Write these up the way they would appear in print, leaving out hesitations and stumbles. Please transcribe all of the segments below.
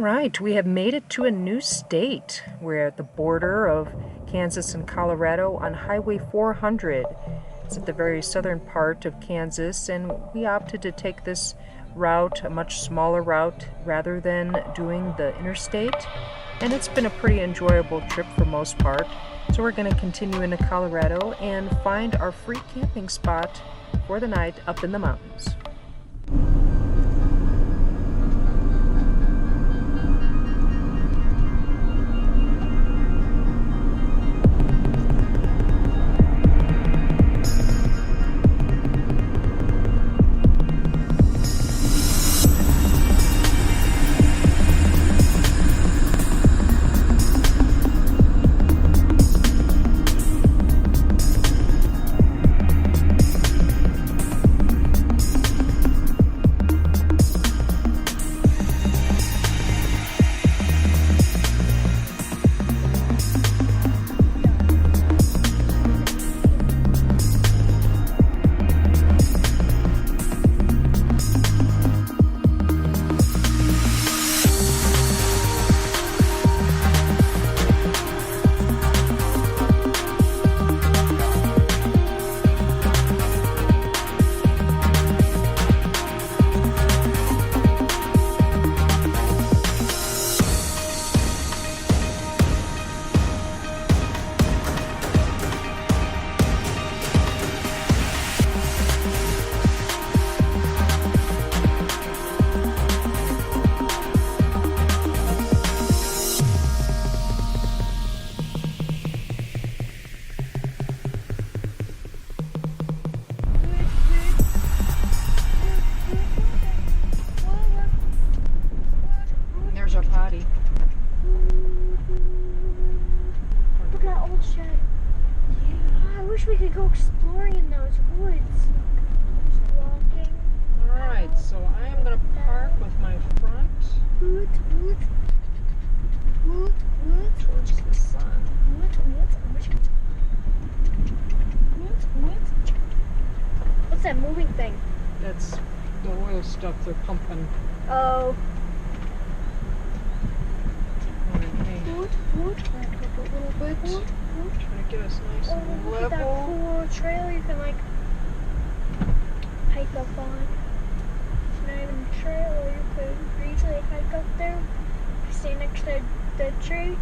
right, we have made it to a new state. We're at the border of Kansas and Colorado on Highway 400. It's at the very southern part of Kansas, and we opted to take this route, a much smaller route, rather than doing the interstate. And it's been a pretty enjoyable trip for most part. So we're going to continue into Colorado and find our free camping spot for the night up in the mountains. We could go exploring in those woods. Just walking. Alright, so I am going to park with my front towards the sun. What's that moving thing? That's the oil stuff they're pumping. Oh. Back up a little bit. Trying to get us nice and Look at that level. cool trail you can like hike up on. It's not even a trail, you could easily hike up there. Stay next to the tree.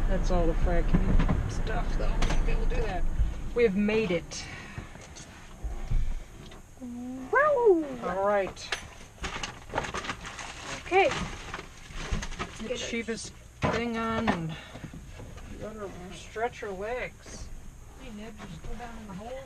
That's all the fracking stuff though. We won't be able to do that. We have made it. Wow! Alright. Okay. Get Shiva's thing on and let her stretch her legs. Hey Nib, just go down in the hole.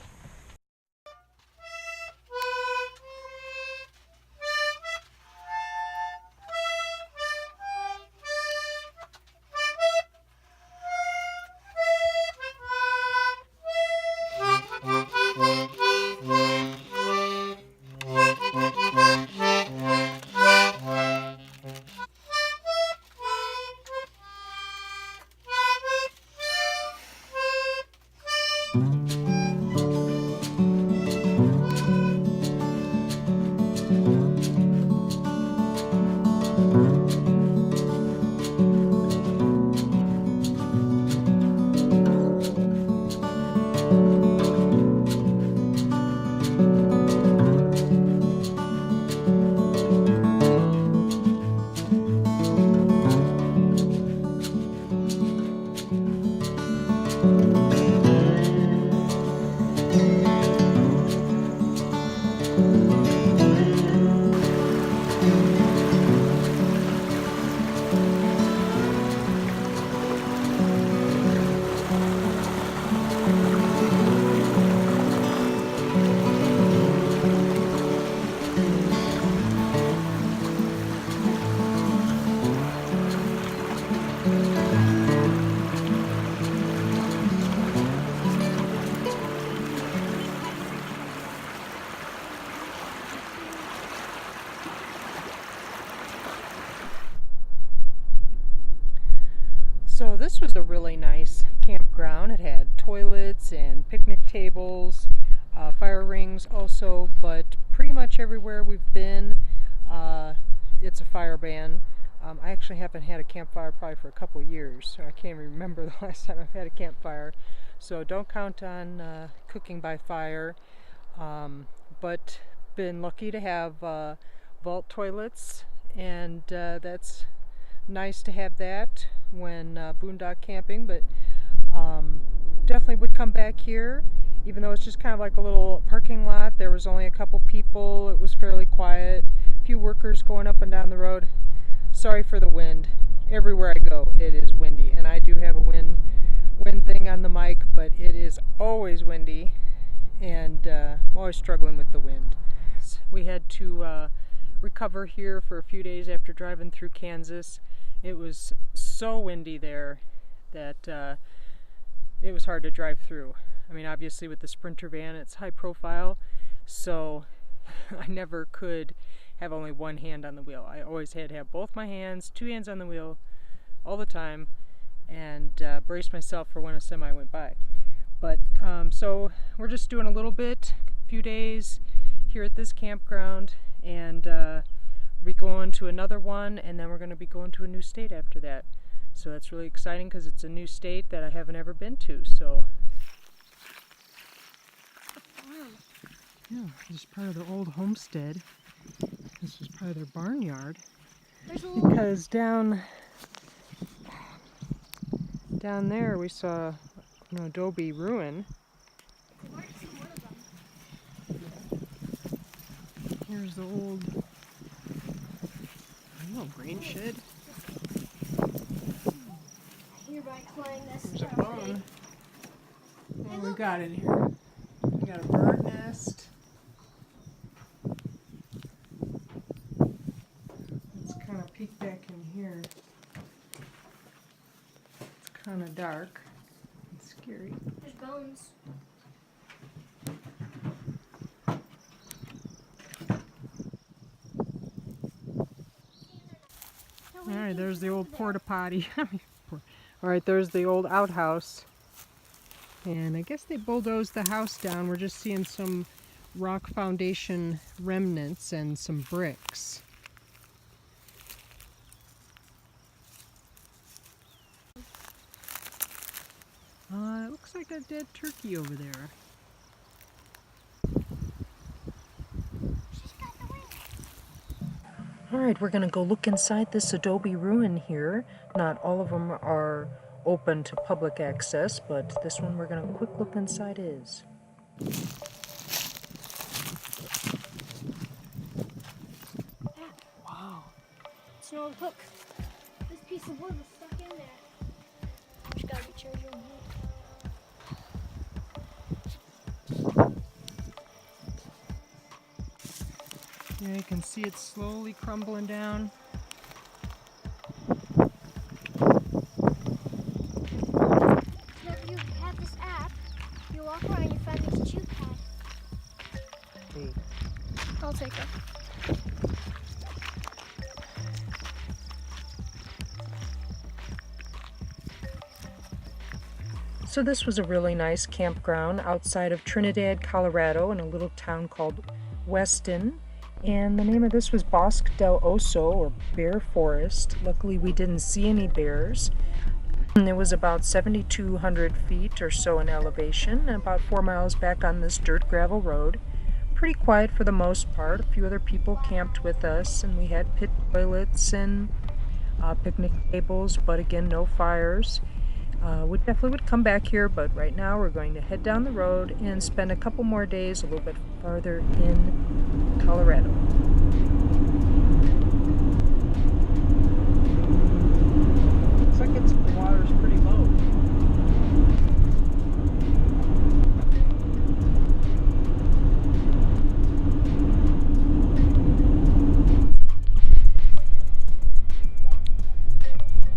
So this was a really nice campground. It had toilets and picnic tables, fire rings also, but pretty much everywhere we've been, it's a fire ban. I actually haven't had a campfire probably for a couple years, so I can't even remember the last time I've had a campfire. So don't count on cooking by fire. But been lucky to have vault toilets, and that's nice to have that when boondock camping. But definitely would come back here, even though it's just kind of like a little parking lot. There was only a couple people. It was fairly quiet. A few workers going up and down the road. Sorry for the wind. Everywhere I go, it is windy, and I do have a wind thing on the mic, but it is always windy, and I'm always struggling with the wind. We had to recover here for a few days after driving through Kansas. It was so windy there that it was hard to drive through. I mean, obviously with the Sprinter van, it's high profile, so I never could have only one hand on the wheel. I always had to have both my hands, two hands on the wheel all the time, and brace myself for when a semi went by. But so we're just doing a little bit, a few days here at this campground, and we'll be going to another one, and then we're going to be going to a new state after that. So that's really exciting because it's a new state that I haven't ever been to. So yeah, this is part of the old homestead. This was part of their barnyard. Because down there we saw an adobe ruin. Here's the old, I don't know, grain shed. There's a phone. What do we got in here? We got a bird nest. Let's kind of peek back in here. It's kind of dark. It's scary. There's bones. Alright, there's the old porta potty. Alright, there's the old outhouse. And I guess they bulldozed the house down. We're just seeing some rock foundation remnants and some bricks. It looks like a dead turkey over there. Alright, we're going to go look inside this adobe ruin here. Not all of them are open to public access, but this one we're going to quick look inside is. Wow. It's an old hook. This piece of wood was stuck in there. Just gotta be treasure in here. Yeah, you can see it slowly crumbling down. If you have this app, you walk around and you find these chew pads. Hey. I'll take them. So this was a really nice campground outside of Trinidad, Colorado, in a little town called Weston. And the name of this was Bosque Del Oso, or Bear Forest. Luckily we didn't see any bears. And it was about 7,200 feet or so in elevation, and about 4 miles back on this dirt gravel road. Pretty quiet for the most part. A few other people camped with us, and we had pit toilets and picnic tables, but again, no fires. We definitely would come back here, but right now we're going to head down the road and spend a couple more days a little bit farther in Colorado. Looks like the water's pretty low.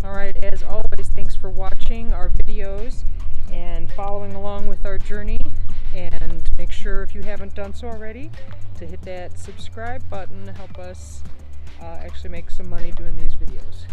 Alright, as always, thanks for watching our videos and following along with our journey. And make sure, if you haven't done so already, to hit that subscribe button to help us actually make some money doing these videos.